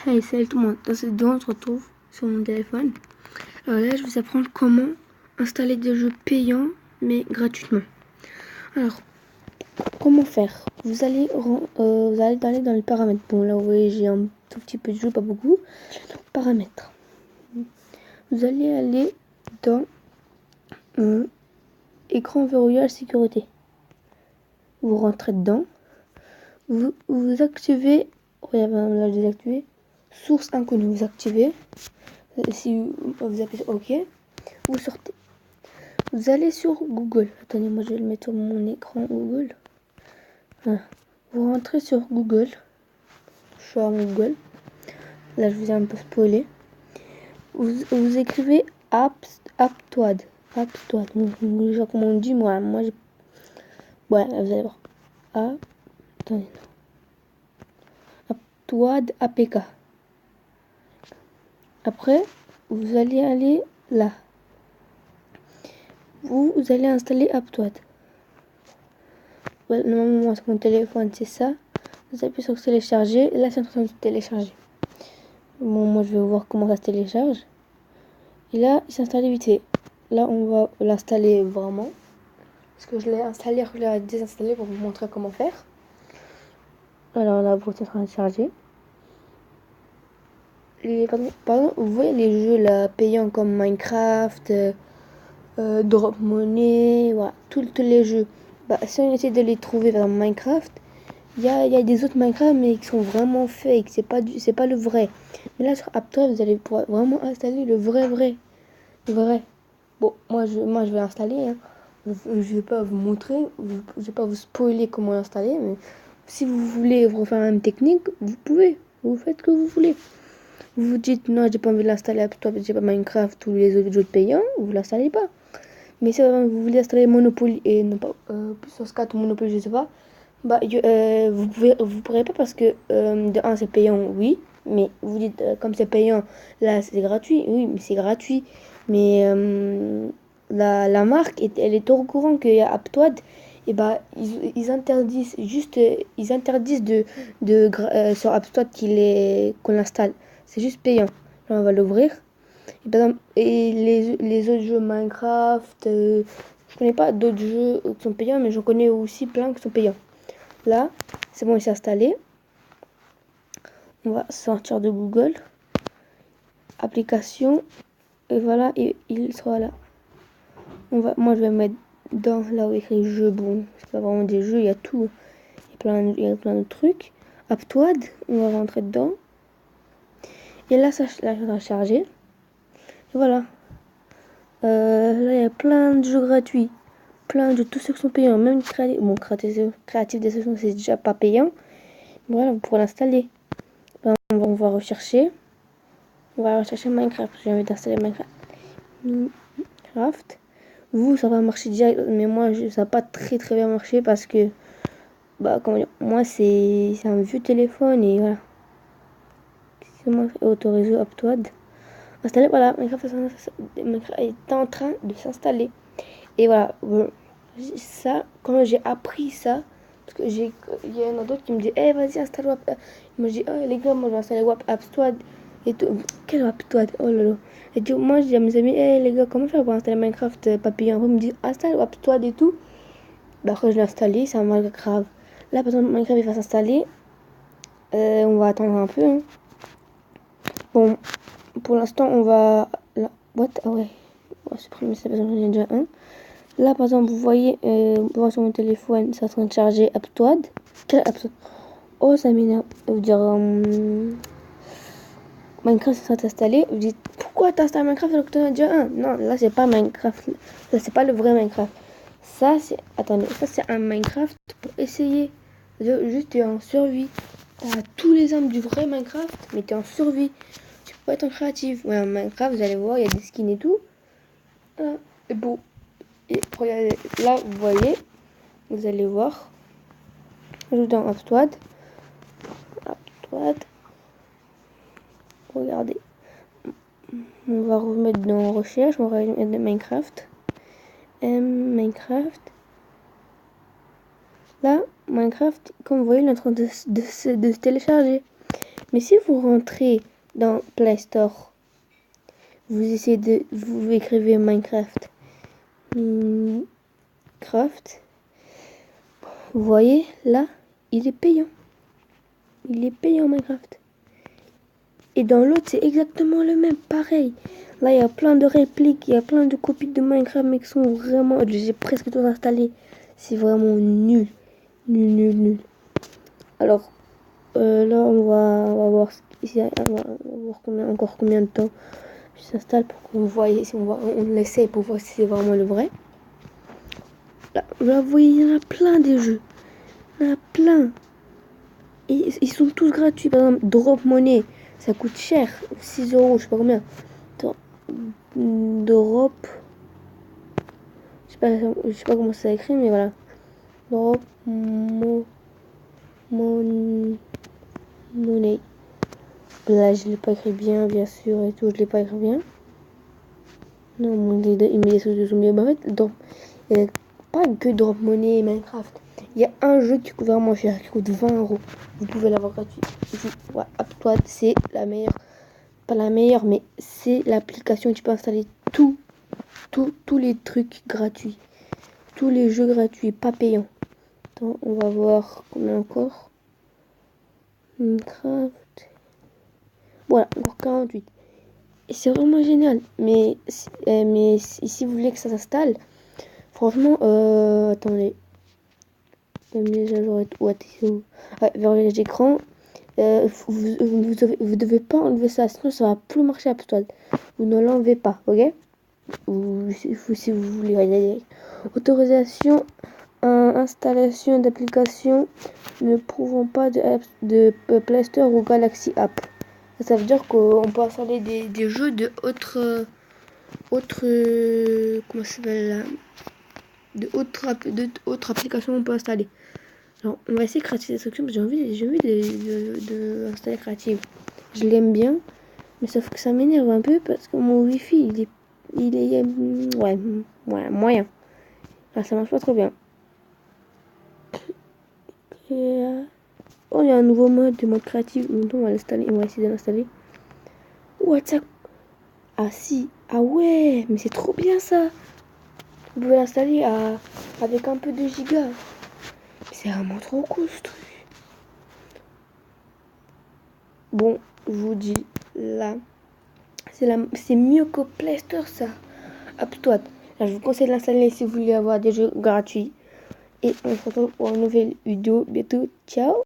Hey, salut tout le monde. Dans cette vidéo, on se retrouve sur mon téléphone. Alors là, je vais vous apprendre comment installer des jeux payants, mais gratuitement. Alors, comment faire? Vous allez aller dans les paramètres. Bon, là, vous voyez, j'ai un tout petit peu de jeux, pas beaucoup. Paramètres. Vous allez aller dans écran verrouillage sécurité. Vous rentrez dedans. Vous activez. Regardez, là, je désactivé. Source inconnue, vous activez. Si vous appuyez sur OK, vous sortez. Vous allez sur Google. Attendez, moi je vais le mettre sur mon écran Google. Voilà. Vous rentrez sur Google. Je suis à Google. Là, je vous ai un peu spoilé. Vous écrivez Aptoide. Aptoide. Je sais pas comment on dit, moi j'ai. Ouais, vous allez voir. Attendez. Aptoide APK. Après, vous allez aller là. Vous allez installer Aptoide. Ouais, normalement, sur mon téléphone, c'est ça. Vous appuyez sur télécharger. Là, c'est en train de télécharger. Bon, moi, je vais voir comment ça se télécharge. Et là, il s'est installé vite fait. Là, on va l'installer vraiment. Parce que je l'ai installé, je l'ai désinstallé pour vous montrer comment faire. Alors là, vous êtes en train de charger. Pardon, vous voyez les jeux là payants comme Minecraft, Drop Money, voilà, tous les jeux. Bah, si on essaie de les trouver dans Minecraft, il y a des autres Minecraft mais qui sont vraiment fake, c'est pas le vrai. Mais là sur Aptoide, vous allez pouvoir vraiment installer le vrai. Bon, moi je vais installer, hein. Je vais pas vous montrer, je vais pas vous spoiler comment l'installer, mais si vous voulez refaire la même technique, vous pouvez, vous faites ce que vous voulez. Vous vous dites non, j'ai pas envie de l'installer Aptoide, j'ai pas Minecraft ou les autres jeux payants, vous l'installez pas. Mais si vous voulez installer Monopoly et non pas plus 4 ou Monopoly, je sais pas, bah vous pourrez pas parce que de 1 c'est payant, oui, mais vous dites comme c'est payant, là c'est gratuit, oui, mais c'est gratuit. Mais la marque elle est au courant qu'il y a Aptoide, et bah ils interdisent sur Aptoide qu'on l'installe. C'est juste payant. Là on va l'ouvrir. Et, par exemple, et les autres jeux Minecraft, je connais pas d'autres jeux qui sont payants, mais j'en connais aussi plein qui sont payants. Là, c'est bon, il s'est installé. On va sortir de Google. Application. Et voilà, et il sera là. Moi, je vais mettre dans là où il écrit jeu. Bon, c'est pas vraiment des jeux, il y a tout. Il y a plein de trucs. Aptoide, on va rentrer dedans. Et là, ça va charger. Et voilà. Là, il y a plein de jeux gratuits. Plein de tous ceux qui sont payants. Même Creative Destruction, c'est déjà pas payant. Voilà, pour l'installer. On va rechercher. On va rechercher Minecraft. J'ai envie d'installer Minecraft. Vous, ça va marcher direct. Mais moi, ça va pas très bien marcher parce que, bah, comment dire, moi, c'est un vieux téléphone et voilà. Autoréseau Aptoide. Installé, voilà. Minecraft est en train de s'installer. Et voilà. Ça, quand j'ai appris ça, parce que il y a un autre qui me dit vas-y installe WAP. Il me dit les gars, moi je vais installer WAP Aptoide et tout. Quel Aptoide, oh là là. Et du moi je dis à mes amis les gars, comment faire pour installer Minecraft papillon. Ils me disent installe Aptoide et tout. Bah après je l'ai installé, c'est un mal grave. Là par exemple Minecraft il va s'installer. On va attendre un peu, hein. Bon, pour l'instant on va what, ah ouais, on va supprimer ça parce que j'en ai déjà un. Là, par exemple, vous voyez, sur mon téléphone, c'est en train de charger Aptoide. Quel Aptoide? Oh, ça m'énerve. Vous dire, Minecraft, c'est en train d'installer. Vous dites, pourquoi t'installes Minecraft alors que t'en as déjà un? Non, là, c'est pas Minecraft. Là, c'est pas le vrai Minecraft. Ça, c'est, attendez, ça, c'est un Minecraft pour essayer. Juste, t'es en survie. T'as tous les armes du vrai Minecraft, mais t'es en survie. Tu peux pas être en créatif. Ouais, en Minecraft, vous allez voir, il y a des skins et tout. Et bon. Et regardez, là vous voyez, vous allez voir, je dans Aptoide, regardez, on va remettre dans recherche, on va mettre Minecraft, Minecraft, là, Minecraft, comme vous voyez, il est en train de se télécharger, Mais si vous rentrez dans Play Store, vous écrivez Minecraft. Craft. Vous voyez, là, il est payant. Il est payant Minecraft. Et dans l'autre, c'est exactement le même, pareil. Là, il y a plein de répliques, il y a plein de copies de Minecraft, mais qui sont vraiment... J'ai presque tout installé. C'est vraiment nul. Nul. Alors, là, on va voir, encore combien de temps je s'installe pour qu'on voit, si on l'essaie pour voir si c'est vraiment le vrai. Là, vous voyez, il y en a plein des jeux. Il y en a plein. Et ils sont tous gratuits. Par exemple, Drop Money, ça coûte cher. 6 euros, je sais pas combien. Attends. Drop. Je sais pas comment ça s'écrit, mais voilà. Drop Money. Là, je l'ai pas écrit bien sûr, et tout. Je l'ai pas écrit bien. Non, il met des choses de zombies. Bah, en fait, il n'y a pas que Drop Money et Minecraft. Il y a un jeu qui coûte vraiment cher, qui coûte 20 euros. Vous pouvez l'avoir gratuit. Ouais, AppToad, c'est la meilleure. Pas la meilleure, mais c'est l'application où tu peux installer tous les trucs gratuits. Tous les jeux gratuits, pas payants. Attends, on va voir combien encore. Minecraft. Voilà, encore 48. Et c'est vraiment génial. Mais si vous voulez que ça s'installe, franchement, attendez. Mise à jour verrouillage d'écran. Vous devez pas enlever ça, sinon ça va plus marcher à Apple. Vous ne l'enlevez pas, ok? Si vous voulez. Autorisation, installation d'application ne prouvant pas de Play Store ou Galaxy App. Ça veut dire qu'on peut installer des jeux de autres comment ça s'appelle là, de autres applications on peut installer. Alors, on va essayer Creative Destruction parce que j'ai envie de installer Creative. Je l'aime bien, mais sauf que ça m'énerve un peu parce que mon wifi il est ouais, moyen. Enfin, ça marche pas trop bien. Et, oh, il y a un nouveau mode créatif. On va l'installer, on va essayer de l'installer. WhatsApp. Ah si, ah ouais, mais c'est trop bien ça. Vous pouvez l'installer avec un peu de giga. C'est vraiment trop cool ce truc. Bon, je vous dis, là, c'est mieux que Play Store ça. Apple. Là, je vous conseille de l'installer si vous voulez avoir des jeux gratuits. Et on se retrouve pour une nouvelle vidéo bientôt. Ciao!